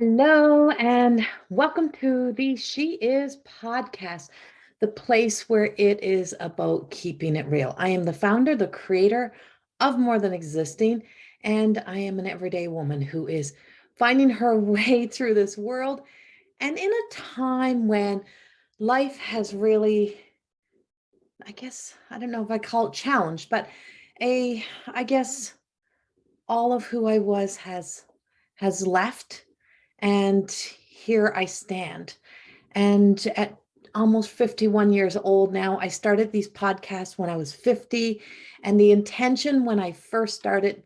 Hello, and welcome to the She Is podcast, the place where it is about keeping it real. I am the founder, the creator of More Than Existing, and I am an everyday woman who is finding her way through this world. And in a time when life has really, I don't know if I call it challenge, but I guess all of who I was has left, and here I stand. And at almost 51 years old now, I started these podcasts when I was 50. And the intention when I first started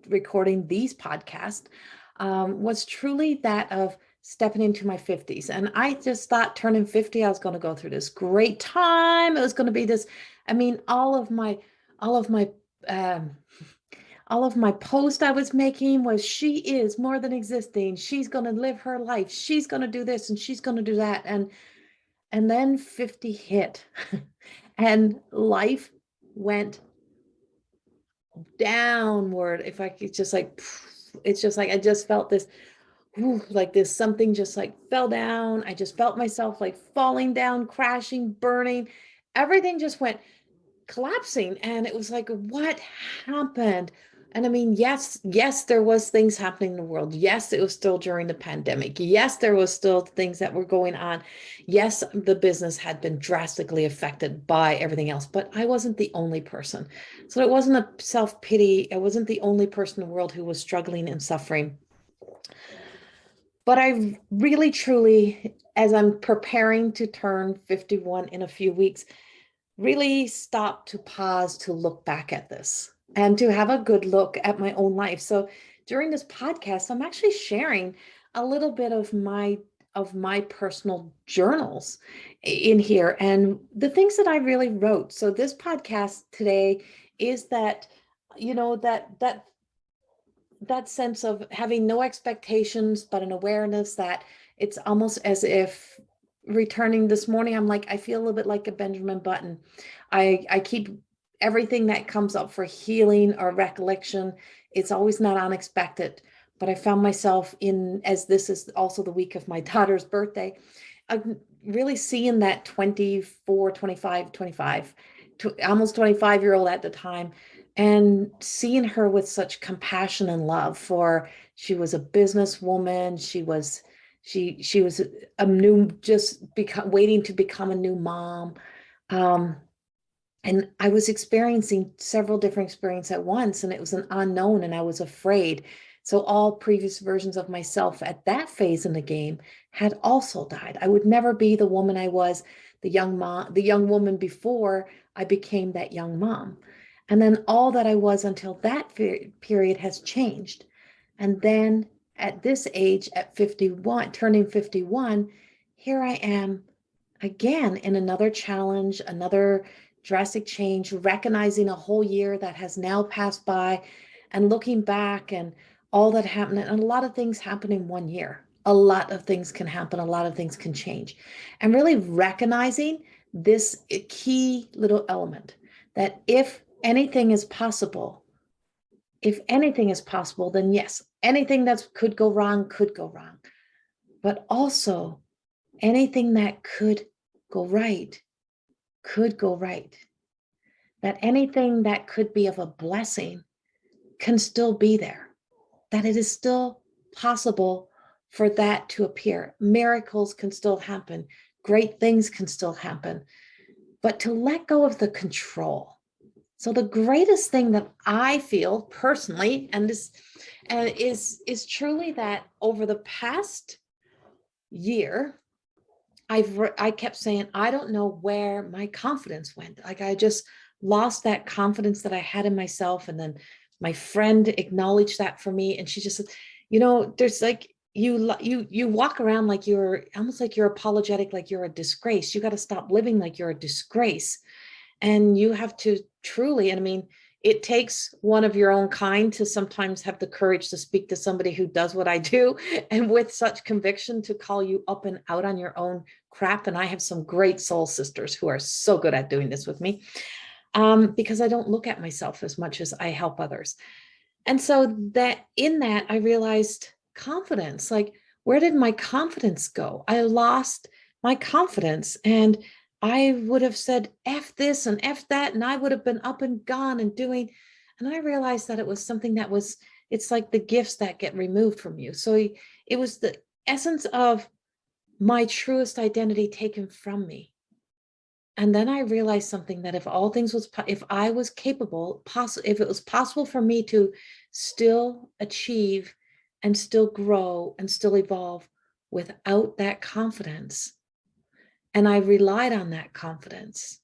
recording these podcasts was truly that of stepping into my 50s. And I just thought turning 50, I was going to go through this great time. It was going to be this, I mean, all of my, um, all of my post I was making was she is more than existing. She's going to live her life. She's going to do this and she's going to do that. And then 50 hit and life went downward. If I could just like, it's just like I just felt this, like this something just like fell down. I just felt myself like falling down, crashing, burning. Everything just went collapsing, and it was like, what happened? And I mean, yes, there was things happening in the world. Yes, it was still during the pandemic. Yes, there was still things that were going on. Yes, the business had been drastically affected by everything else, but I wasn't the only person. So it wasn't a self-pity. I wasn't the only person in the world who was struggling and suffering. But I really, truly, as I'm preparing to turn 51 in a few weeks, really stop to pause to look back at this and to have a good look at my own life. So during this podcast, I'm actually sharing a little bit of my personal journals in here and the things that I really wrote. So this podcast today is that, that sense of having no expectations, but an awareness that it's almost as if returning this morning, I'm like, I feel a little bit like a Benjamin Button. I keep everything that comes up for healing or recollection. It's always not unexpected. But I found myself in, as this is also the week of my daughter's birthday, I'm really seeing that 24, 25, 25, almost 25-year-old at the time, and seeing her with such compassion and love for, she was a businesswoman. She was a new, just become waiting to become a new mom. Um, and I was experiencing several different experiences at once, and it was an unknown, and I was afraid. So all previous versions of myself at that phase in the game had also died. I would never be the woman I was, the young mom, the young woman before I became that young mom. And then all that I was until that period has changed. And then at this age, at 51, turning 51, here I am again in another challenge, another drastic change, recognizing a whole year that has now passed by and looking back and all that happened. And a lot of things happen in 1 year. A lot of things can happen. A lot of things can change. And really recognizing this key little element that if anything is possible, then yes, anything that could go wrong could go wrong. But also anything that could go right could go right. That anything that could be of a blessing can still be there. That it is still possible for that to appear. Miracles can still happen. Great things can still happen. But to let go of the control. So the greatest thing that I feel personally, and this is truly that over the past year, I kept saying, I don't know where my confidence went. Like I just lost that confidence that I had in myself. And then my friend acknowledged that for me. And she just said, there's like, you walk around like you're almost like you're apologetic, like you're a disgrace. You got to stop living like you're a disgrace. And you have to truly, and I mean, it takes one of your own kind to sometimes have the courage to speak to somebody who does what I do and with such conviction to call you up and out on your own crap. And I have some great soul sisters who are so good at doing this with me, because I don't look at myself as much as I help others. And so that in that, I realized confidence, like, where did my confidence go? I lost my confidence, and I would have said F this and F that, and I would have been up and gone and doing. And I realized that it was something that was, it's like the gifts that get removed from you. So it was the essence of my truest identity taken from me. And then I realized something, that if all things was, if I was capable, if it was possible for me to still achieve and still grow and still evolve without that confidence, and I relied on that confidence,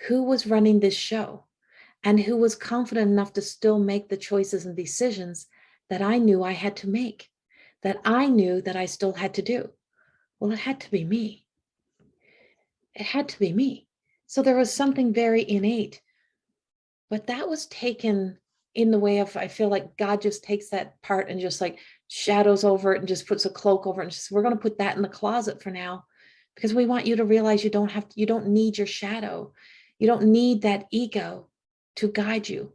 who was running this show and who was confident enough to still make the choices and decisions that I knew I had to make, that I knew that I still had to do? Well, it had to be me. It had to be me. So there was something very innate, but that was taken in the way of, I feel like God just takes that part and just like shadows over it and just puts a cloak over it and just, we're going to put that in the closet for now, because we want you to realize you don't need your shadow. You don't need that ego to guide you.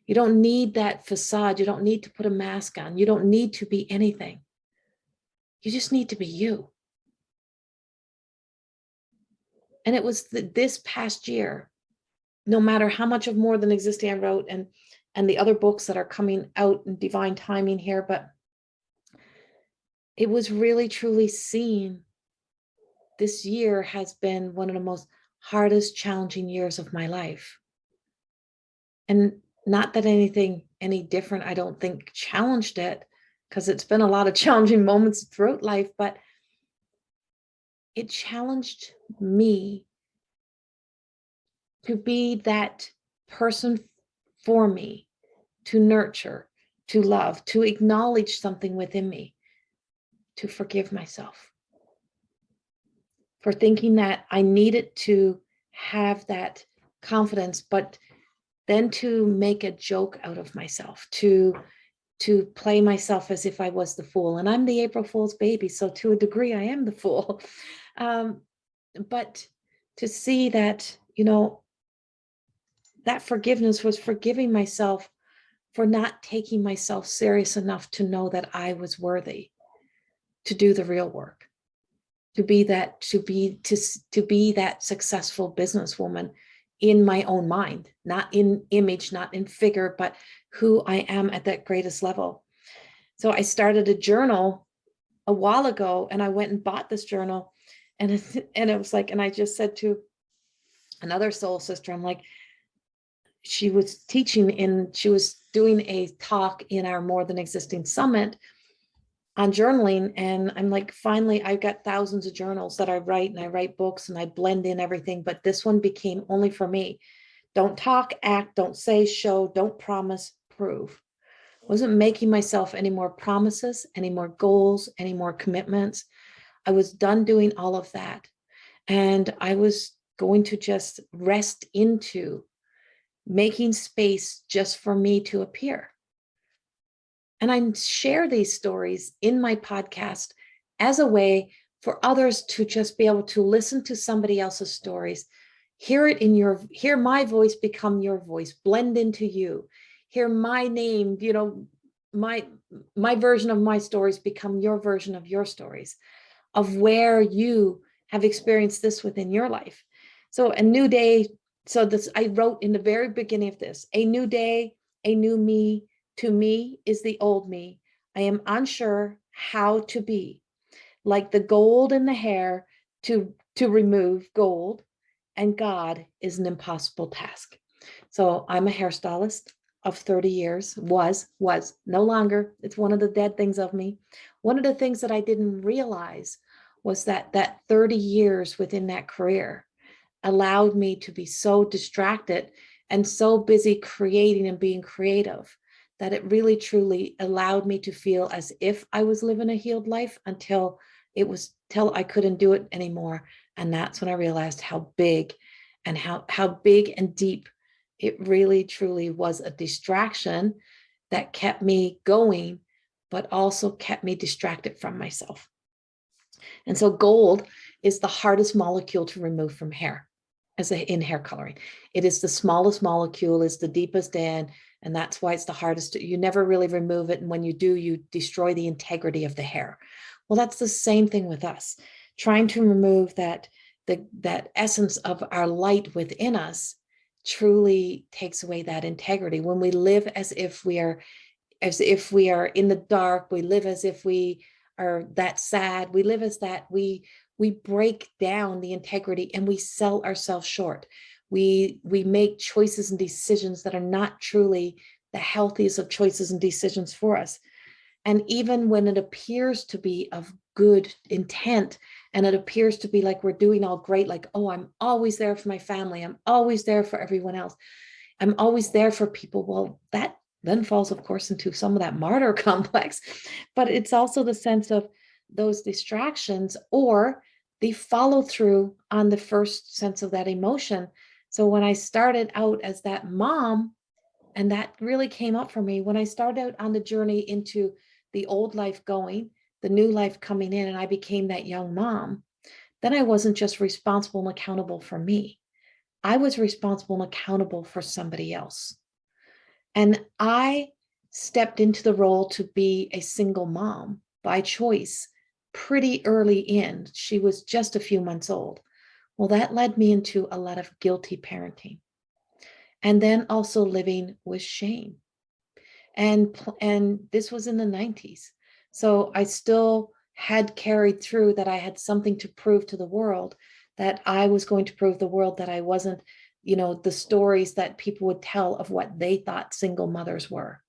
You don't need that facade. You don't need to put a mask on. You don't need to be anything. You just need to be you. And it was this past year, no matter how much of More Than Existing I wrote, and the other books that are coming out in divine timing here, but it was really truly seen. This year has been one of the most hardest, challenging years of my life. And not that anything any different, I don't think, challenged it, because it's been a lot of challenging moments throughout life, but it challenged me to be that person for me, to nurture, to love, to acknowledge something within me, to forgive myself for thinking that I needed to have that confidence, but then to make a joke out of myself, to play myself as if I was the fool. And I'm the April Fool's baby, so to a degree, I am the fool. But to see that, that forgiveness was forgiving myself for not taking myself serious enough to know that I was worthy to do the real work, to be that successful businesswoman in my own mind, not in image, not in figure, but who I am at that greatest level. So I started a journal a while ago, and I went and bought this journal, and it was like, and I just said to another soul sister, I'm like, she was she was doing a talk in our More Than Existing Summit on journaling. And I'm like, finally, I've got thousands of journals that I write, and I write books and I blend in everything. But this one became only for me. Don't talk, act, don't say, show, don't promise, prove. Wasn't making myself any more promises, any more goals, any more commitments. I was done doing all of that. And I was going to just rest into making space just for me to appear. And I share these stories in my podcast as a way for others to just be able to listen to somebody else's stories, hear my voice become your voice, blend into you, hear my name, my version of my stories become your version of your stories, of where you have experienced this within your life. So a new day. So this, I wrote in the very beginning of this, a new day, a new me. To me is the old me. I am unsure how to be. Like the gold in the hair, to remove gold, and God is an impossible task. So I'm a hairstylist of 30 years, was no longer. It's one of the dead things of me. One of the things that I didn't realize was that 30 years within that career allowed me to be so distracted and so busy creating and being creative, that it really truly allowed me to feel as if I was living a healed life until I couldn't do it anymore. And that's when I realized how big and deep it really truly was, a distraction that kept me going, but also kept me distracted from myself. And so gold is the hardest molecule to remove from hair in hair coloring. It is the smallest molecule, is the deepest in, And that's why it's the hardest. You never really remove it. And when you do, you destroy the integrity of the hair. Well, that's the same thing with us. Trying to remove that essence of our light within us truly takes away that integrity. When we live as if we are in the dark, we live as if we are that sad, we live as that, we break down the integrity and we sell ourselves short. We make choices and decisions that are not truly the healthiest of choices and decisions for us. And even when it appears to be of good intent, and it appears to be like we're doing all great, like, oh, I'm always there for my family, I'm always there for everyone else, I'm always there for people. Well, that then falls, of course, into some of that martyr complex. But it's also the sense of those distractions or the follow through on the first sense of that emotion. So when I started out as that mom, and that really came up for me when I started out on the journey into the old life going, the new life coming in, and I became that young mom, then I wasn't just responsible and accountable for me. I was responsible and accountable for somebody else. And I stepped into the role to be a single mom by choice pretty early in. She was just a few months old. Well, that led me into a lot of guilty parenting. And then also living with shame. And this was in the 90s. So I still had carried through that I had something to prove to the world, that I was going to prove the world that I wasn't, the stories that people would tell of what they thought single mothers were.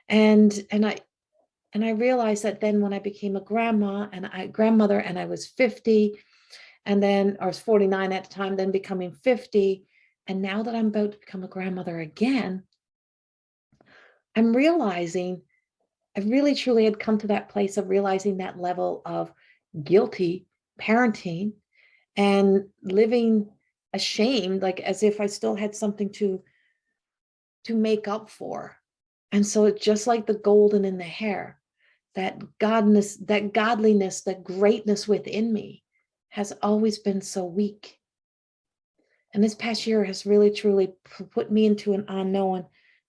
And I realized that then when I became a grandmother and I was 50, and then I was 49 at the time, then becoming 50. And now that I'm about to become a grandmother again, I'm realizing I really truly had come to that place of realizing that level of guilty parenting and living ashamed, like as if I still had something to make up for. And so it's just like the golden in the hair, that godness, that godliness, that greatness within me has always been so weak. And this past year has really truly put me into an unknown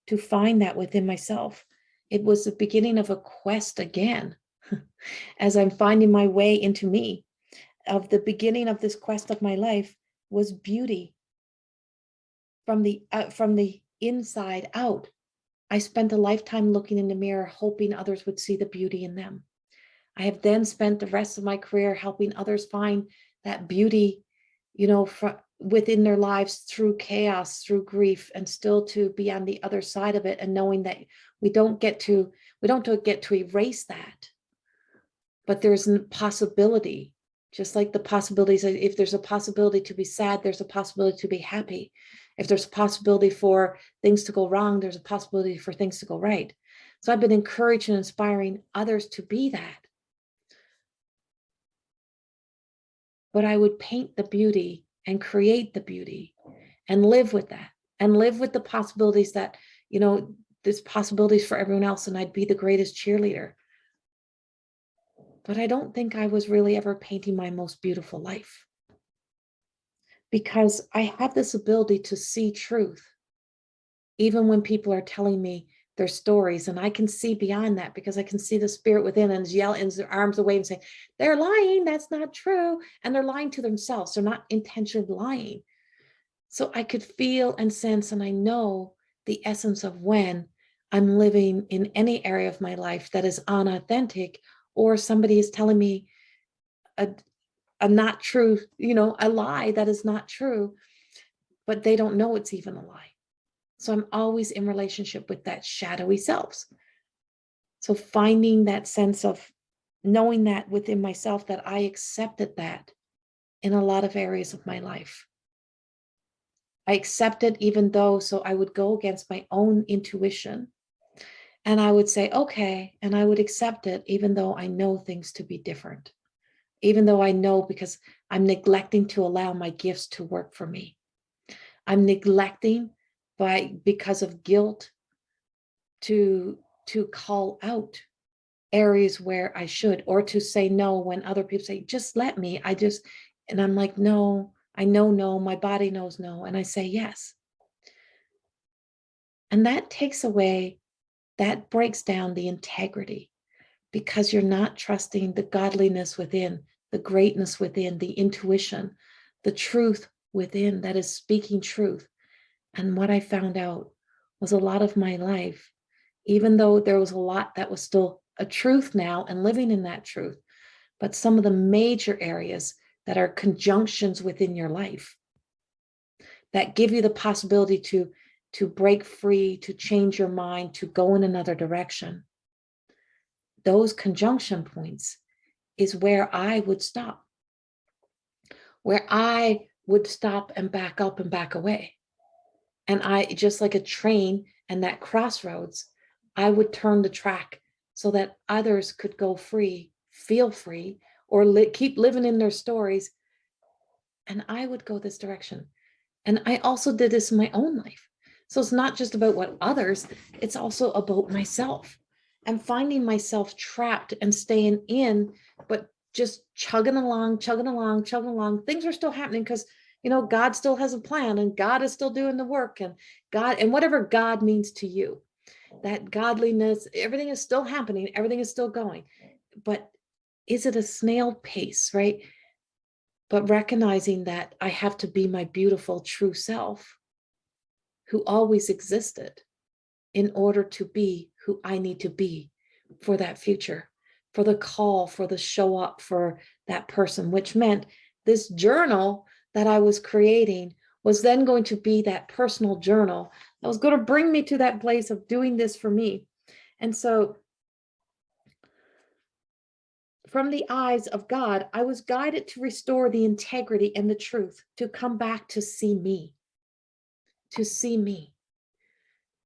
to find that within myself. It was the beginning of a quest again, as I'm finding my way into me. Of the beginning of this quest of my life was beauty from the inside out. I spent a lifetime looking in the mirror, hoping others would see the beauty in them. I have then spent the rest of my career helping others find that beauty, within their lives through chaos, through grief, and still to be on the other side of it, and knowing that we don't get to erase that, but there's a possibility, just like the possibilities. If there's a possibility to be sad, there's a possibility to be happy. If there's a possibility for things to go wrong, there's a possibility for things to go right. So I've been encouraging and inspiring others to be that. But I would paint the beauty and create the beauty and live with that, and live with the possibilities that, there's possibilities for everyone else, and I'd be the greatest cheerleader. But I don't think I was really ever painting my most beautiful life, because I have this ability to see truth, even when people are telling me their stories, and I can see beyond that because I can see the spirit within and yell in their arms away and say, they're lying, that's not true. And they're lying to themselves. They're not intentionally lying. So I could feel and sense, and I know the essence of when I'm living in any area of my life that is unauthentic, or somebody is telling me a not true, a lie that is not true, but they don't know it's even a lie. So I'm always in relationship with that shadowy selves. So finding that sense of knowing that within myself, that I accepted that in a lot of areas of my life. I accepted, even though, so I would go against my own intuition, and I would say, okay, and I would accept it, even though I know things to be different, even though I know, because I'm neglecting to allow my gifts to work for me. I'm neglecting because of guilt to call out areas where I should, or to say no when other people say, just let me, and I'm like, no, I know no, my body knows no, and I say yes. And that takes away, that breaks down the integrity, because you're not trusting the godliness within, the greatness within, the intuition, the truth within that is speaking truth. And what I found out was a lot of my life, even though there was a lot that was still a truth now and living in that truth, but some of the major areas that are conjunctions within your life that give you the possibility to break free, to change your mind, to go in another direction. Those conjunction points is where I would stop, where I would stop and back up and back away. And I, just like a train and that crossroads, I would turn the track so that others could go free, feel free, or keep living in their stories. And I would go this direction. And I also did this in my own life. So it's not just about what others, it's also about myself and finding myself trapped and staying in, but just chugging along, chugging along, chugging along. Things are still happening because, you know, God still has a plan and God is still doing the work, and God, and whatever God means to you, that godliness, everything is still happening. Everything is still going. But is it a snail pace, right? But recognizing that I have to be my beautiful true self who always existed in order to be who I need to be for that future, for the call, for the show up for that person, which meant this journal that I was creating was then going to be that personal journal that was going to bring me to that place of doing this for me. And so from the eyes of God, I was guided to restore the integrity and the truth, to come back to see me, to see me.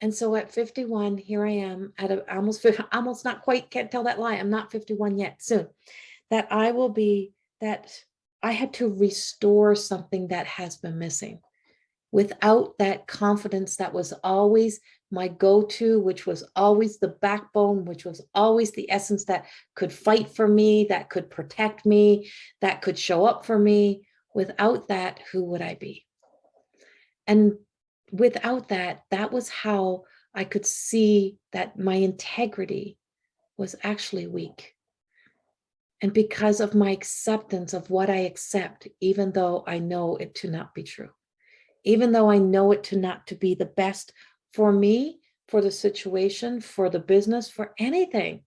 And so at 51, here I am at almost not quite, can't tell that lie. I'm not 51 yet, soon. That I will be, that I had to restore something that has been missing. Without that confidence that was always my go-to, which was always the backbone, which was always the essence that could fight for me, that could protect me, that could show up for me. Without that, who would I be? And without that, that was how I could see that my integrity was actually weak. And because of my acceptance of what I accept, even though I know it to not be true, even though I know it to not to be the best for me, for the situation, for the business, for anything,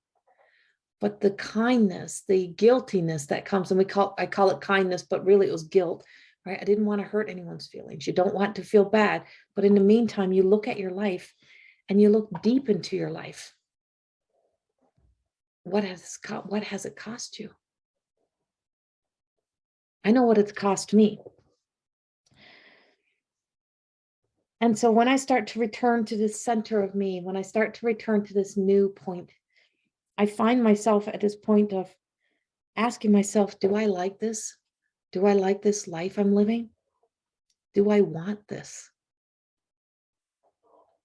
but the kindness, the guiltiness that comes, and I call it kindness, but really it was guilt, right? I didn't want to hurt anyone's feelings. You don't want to feel bad, but in the meantime, you look at your life and you look deep into your life. What has it cost you? I know what it's cost me. And so when I start to return to the center of me, when I start to return to this new point, I find myself at this point of asking myself, do I like this? Do I like this life I'm living? Do I want this?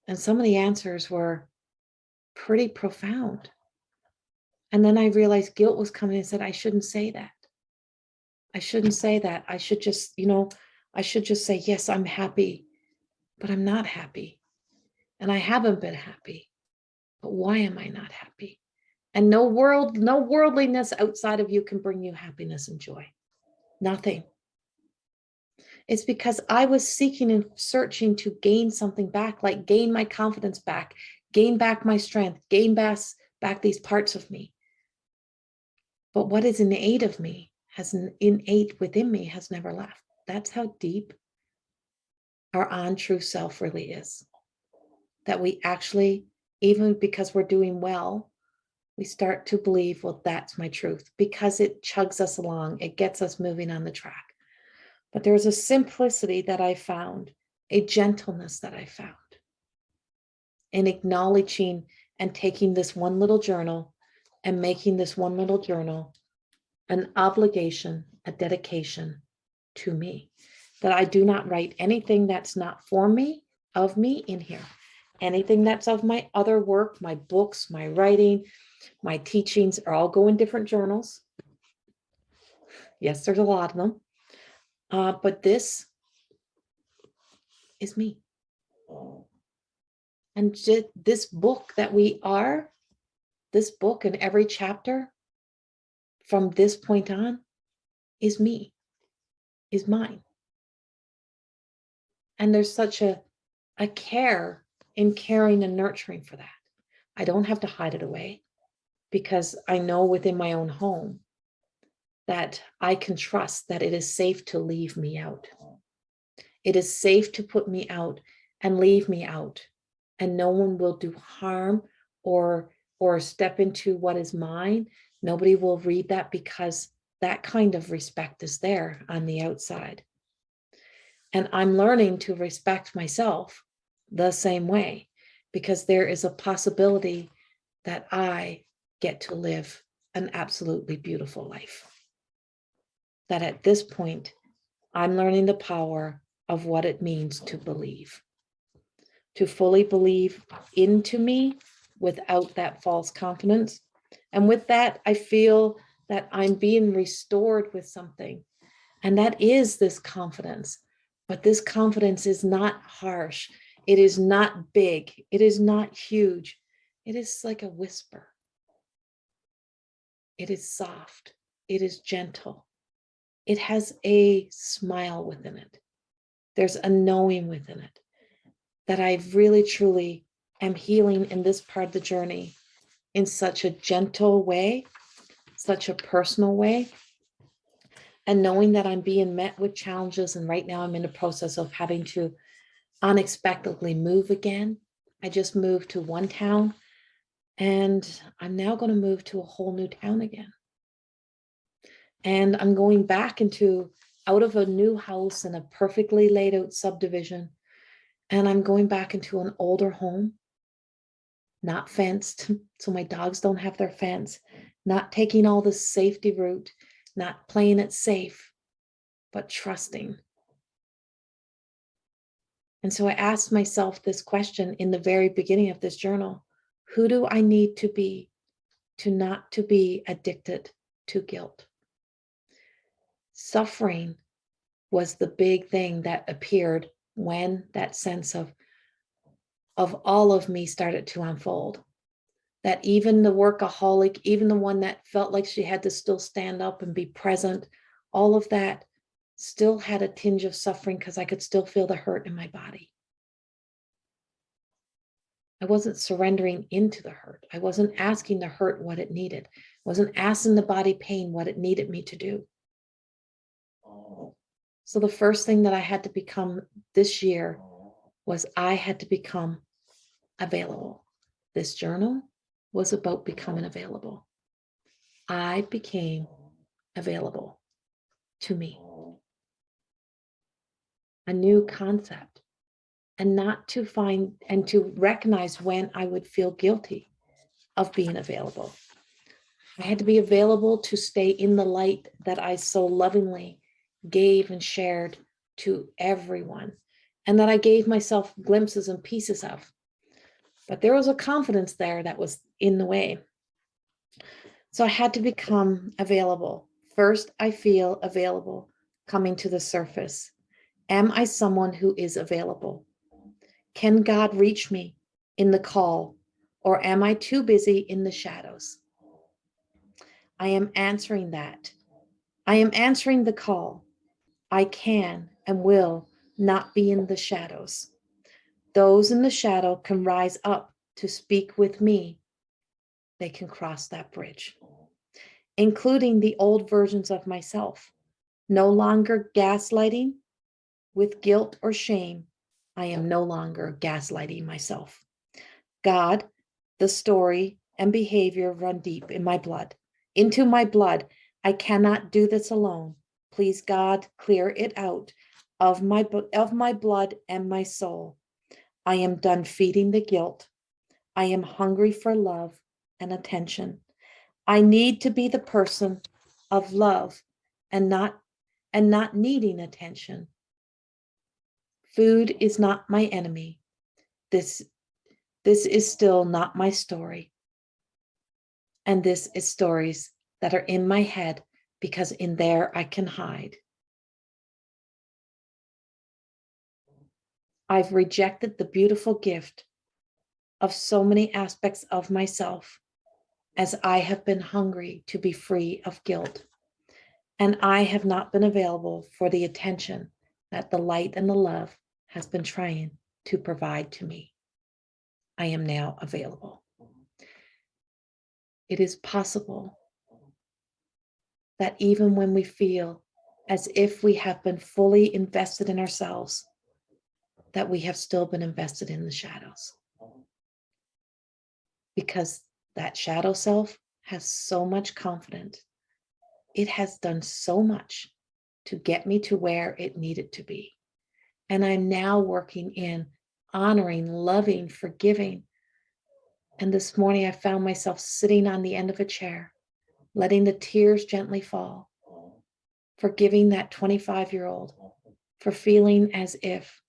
And some of the answers were pretty profound. And then I realized guilt was coming and said, I shouldn't say that. I shouldn't say that. I should just, I should just say, yes, I'm happy, but I'm not happy. And I haven't been happy. But why am I not happy? And no worldliness outside of you can bring you happiness and joy. Nothing. It's because I was seeking and searching to gain something back, like gain my confidence back, gain back my strength, gain back these parts of me. But what is innate of me, innate within me, has never left. That's how deep our untrue self really is. That we actually, even because we're doing well, we start to believe, well, that's my truth, because it chugs us along. It gets us moving on the track. But there's a simplicity that I found, a gentleness that I found in acknowledging and taking this one little journal and making this one little journal an obligation, a dedication to me, that I do not write anything that's not for me, of me in here. Anything that's of my other work, my books, my writing, my teachings are all go in different journals. Yes, there's a lot of them. But this is me. And this book that we are, this book and every chapter from this point on is me, is mine. And there's such a care in caring and nurturing for that. I don't have to hide it away because I know within my own home that I can trust that it is safe to leave me out. It is safe to put me out and leave me out, and no one will do harm or step into what is mine. Nobody will read that because that kind of respect is there on the outside. And I'm learning to respect myself the same way, because there is a possibility that I get to live an absolutely beautiful life. That at this point, I'm learning the power of what it means to believe, to fully believe into me without that false confidence. And with that, I feel that I'm being restored with something. And that is this confidence. But this confidence is not harsh. It is not big. It is not huge. It is like a whisper. It is soft. It is gentle. It has a smile within it. There's a knowing within it that I really, truly am healing in this part of the journey in such a gentle way, such a personal way, and knowing that I'm being met with challenges. And right now I'm in the process of having to unexpectedly move again. I just moved to one town and I'm now going to move to a whole new town again. And I'm going back out of a new house in a perfectly laid out subdivision. And I'm going back into an older home, not fenced, so my dogs don't have their fence, not taking all the safety route, not playing it safe, but trusting. And so I asked myself this question in the very beginning of this journal: who do I need to be to not to be addicted to guilt? Suffering was the big thing that appeared when that sense of all of me started to unfold. That even the workaholic, even the one that felt like she had to still stand up and be present, all of that still had a tinge of suffering because I could still feel the hurt in my body. I wasn't surrendering into the hurt. I wasn't asking the hurt what it needed. I wasn't asking the body pain what it needed me to do. So the first thing that I had to become this year was I had to become available. This journal was about becoming available. I became available to me. A new concept, and not to find and to recognize when I would feel guilty of being available. I had to be available to stay in the light that I so lovingly gave and shared to everyone, and that I gave myself glimpses and pieces of. But there was a confidence there that was in the way. So I had to become available. First, I feel available coming to the surface. Am I someone who is available? Can God reach me in the call, or am I too busy in the shadows? I am answering that. I am answering the call. I can and will not be in the shadows. Those in the shadow can rise up to speak with me. They can cross that bridge, including the old versions of myself. No longer gaslighting with guilt or shame. I am no longer gaslighting myself. God, the story and behavior run deep in my blood, into my blood. I cannot do this alone. Please, God, clear it out of my blood and my soul. I am done feeding the guilt. I am hungry for love and attention. I need to be the person of love and not needing attention. Food is not my enemy. This is still not my story. And this is stories that are in my head, because in there I can hide. I've rejected the beautiful gift of so many aspects of myself as I have been hungry to be free of guilt. And I have not been available for the attention that the light and the love has been trying to provide to me. I am now available. It is possible that even when we feel as if we have been fully invested in ourselves, that we have still been invested in the shadows. Because that shadow self has so much confidence. It has done so much to get me to where it needed to be. And I'm now working in honoring, loving, forgiving. And this morning I found myself sitting on the end of a chair, letting the tears gently fall, forgiving that 25-year-old for feeling as if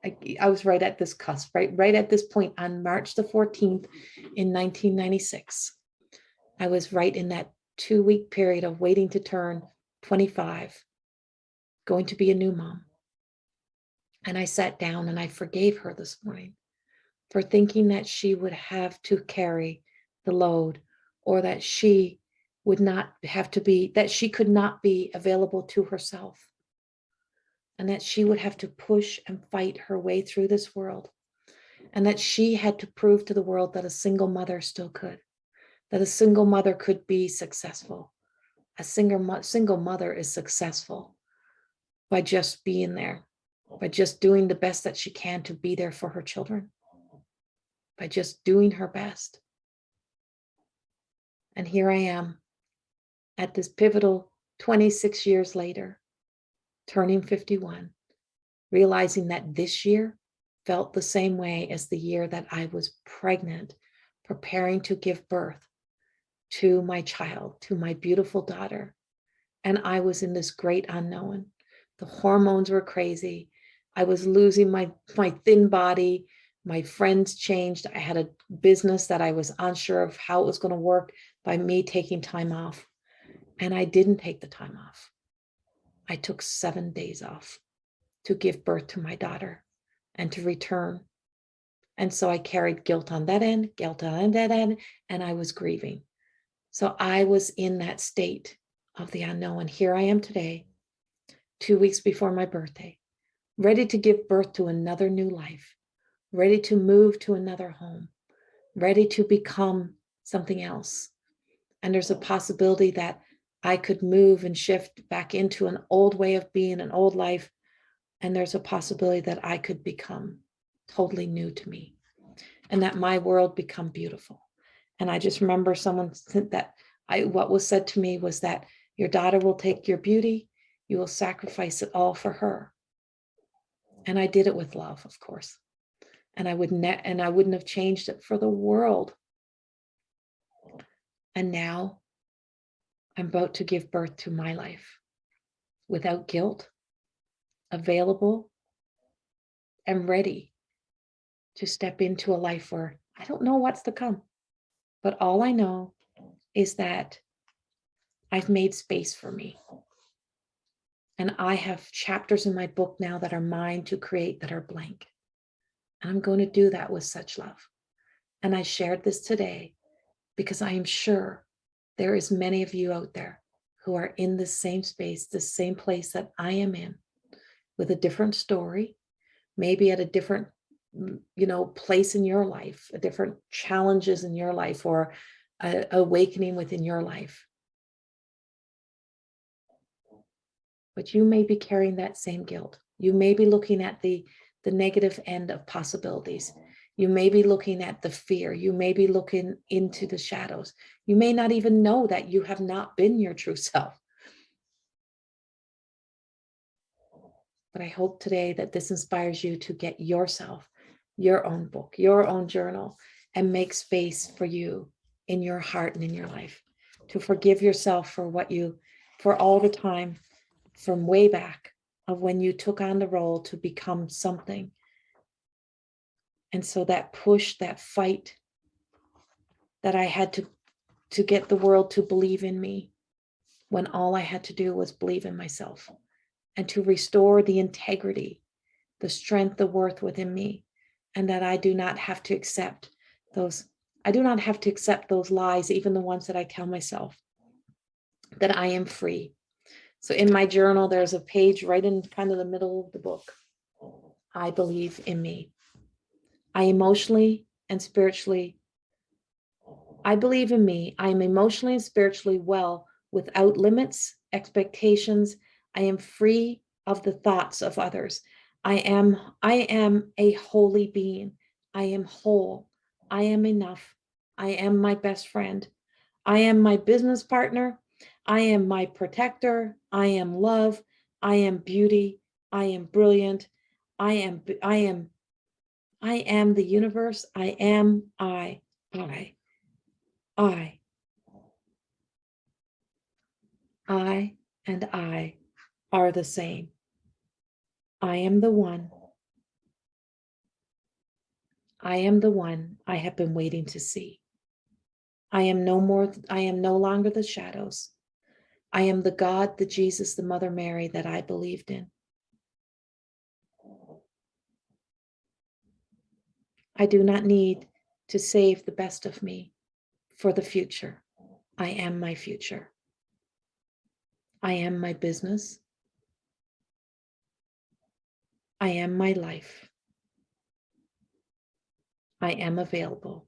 I was right at this cusp, right at this point on March the 14th in 1996. I was right in that 2-week period of waiting to turn 25, going to be a new mom. And I sat down and I forgave her this morning for thinking that she would have to carry the load, or that she would not have to be, that she could not be available to herself, and that she would have to push and fight her way through this world, and that she had to prove to the world that a single mother still could, that a single mother could be successful. A single mother is successful by just being there, by just doing the best that she can to be there for her children, by just doing her best. And here I am at this pivotal 26 years later, turning 51, realizing that this year felt the same way as the year that I was pregnant, preparing to give birth to my child, to my beautiful daughter. And I was in this great unknown. The hormones were crazy. I was losing my thin body. My friends changed. I had a business that I was unsure of how it was going to work by me taking time off. And I didn't take the time off. I took 7 days off to give birth to my daughter and to return. And so I carried guilt on that end, guilt on that end, and I was grieving. So I was in that state of the unknown. Here I am today, 2 weeks before my birthday, ready to give birth to another new life, ready to move to another home, ready to become something else. And there's a possibility that I could move and shift back into an old way of being, an old life. And there's a possibility that I could become totally new to me, and that my world become beautiful. And I just remember someone said that what was said to me was that your daughter will take your beauty, you will sacrifice it all for her. And I did it with love, of course. And I wouldn't have changed it for the world. And now I'm about to give birth to my life without guilt, available and ready to step into a life where I don't know what's to come. But all I know is that I've made space for me. And I have chapters in my book now that are mine to create, that are blank. And I'm going to do that with such love. And I shared this today because I am sure there is many of you out there who are in the same space, the same place that I am in, with a different story, maybe at a different, place in your life, a different challenges in your life, or a awakening within your life. But you may be carrying that same guilt. You may be looking at the negative end of possibilities. You may be looking at the fear. You may be looking into the shadows. You may not even know that you have not been your true self. But I hope today that this inspires you to get yourself, your own book, your own journal, and make space for you in your heart and in your life, to forgive yourself for all the time from way back of when you took on the role to become something. And so that push, that fight that I had to get the world to believe in me, when all I had to do was believe in myself, and to restore the integrity, the strength, the worth within me, and that I do not have to accept I do not have to accept those lies, even the ones that I tell myself, that I am free. So in my journal, there's a page right in kind of the middle of the book. I believe in me. I emotionally and spiritually, I believe in me. I am emotionally and spiritually well without limits, expectations. I am free of the thoughts of others. I am a holy being. I am whole. I am enough. I am my best friend. I am my business partner. I am my protector. I am love. I am beauty. I am brilliant. I am the universe. I am I. I. I and I are the same. I am the one. I am the one I have been waiting to see. I am no longer the shadows. I am the God, the Jesus, the Mother Mary that I believed in. I do not need to save the best of me for the future. I am my future. I am my business. I am my life. I am available.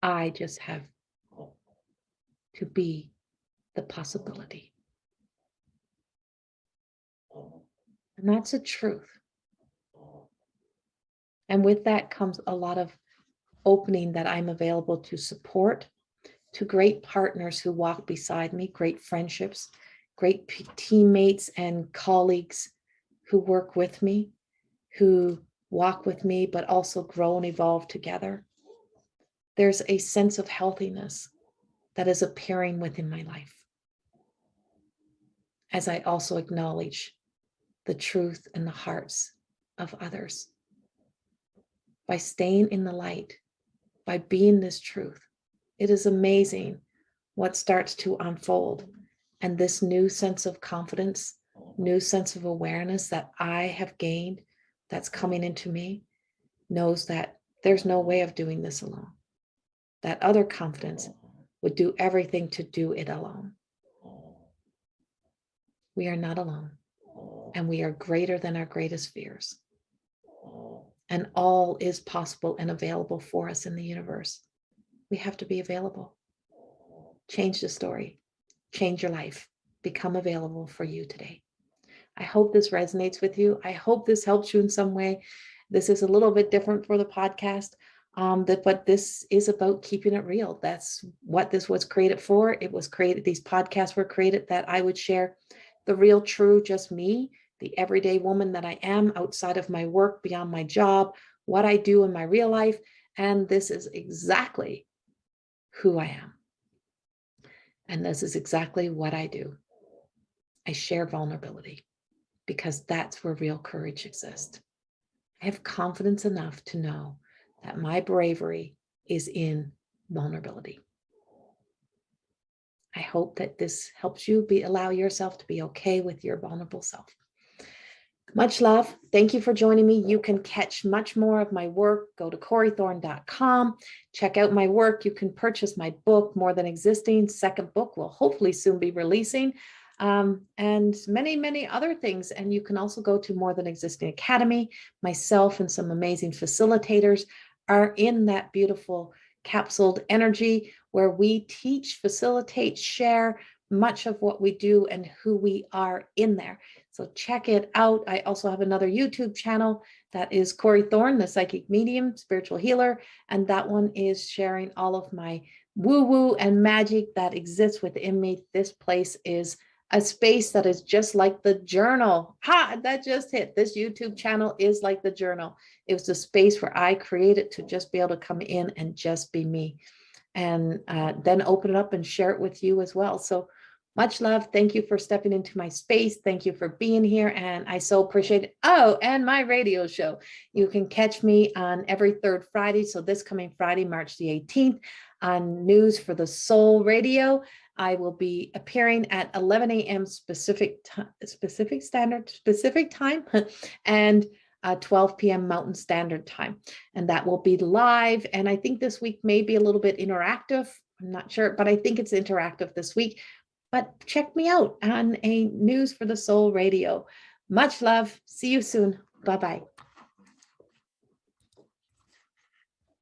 I just have to be the possibility. And that's a truth. And with that comes a lot of opening that I'm available to support, to great partners who walk beside me, great friendships, great teammates and colleagues who work with me, who walk with me, but also grow and evolve together. There's a sense of healthiness that is appearing within my life, as I also acknowledge the truth in the hearts of others. By staying in the light, by being this truth, it is amazing what starts to unfold. And this new sense of confidence, new sense of awareness that I have gained, that's coming into me, knows that there's no way of doing this alone. That other confidence would do everything to do it alone. We are not alone, and we are greater than our greatest fears. And all is possible and available for us in the universe. We have to be available. Change the story, change your life, become available for you today. I hope this resonates with you. I hope this helps you in some way. This is a little bit different for the podcast, but this is about keeping it real. That's what this was created for. It was created, these podcasts were created that I would share the real, true, just me, the everyday woman that I am outside of my work, beyond my job, what I do in my real life. And this is exactly who I am. And this is exactly what I do. I share vulnerability because that's where real courage exists. I have confidence enough to know that my bravery is in vulnerability. I hope that this helps you allow yourself to be okay with your vulnerable self. Much love. Thank you for joining me. You can catch much more of my work. Go to corriethorne.com. Check out my work. You can purchase my book, More Than Existing. Second book will hopefully soon be releasing. And many, many other things. And you can also go to More Than Existing Academy. Myself and some amazing facilitators are in that beautiful capsuled energy where we teach, facilitate, share much of what we do and who we are in there. So check it out. I also have another YouTube channel that is Corrie Thorne, the psychic medium, spiritual healer. And that one is sharing all of my woo-woo and magic that exists within me. This place is a space that is just like the journal. Ha, that just hit. This YouTube channel is like the journal. It was a space where I created to just be able to come in and just be me. And then open it up and share it with you as well. So much love. Thank you for stepping into my space. Thank you for being here. And I so appreciate it. Oh, and my radio show. You can catch me on every third Friday. So this coming Friday, March the 18th, on News for the Soul Radio. I will be appearing at 11 a.m. specific time and 12 p.m. Mountain Standard Time. And that will be live. And I think this week may be a little bit interactive. I'm not sure, but I think it's interactive this week. But check me out on a News for the Soul radio. Much love. See you soon. Bye-bye.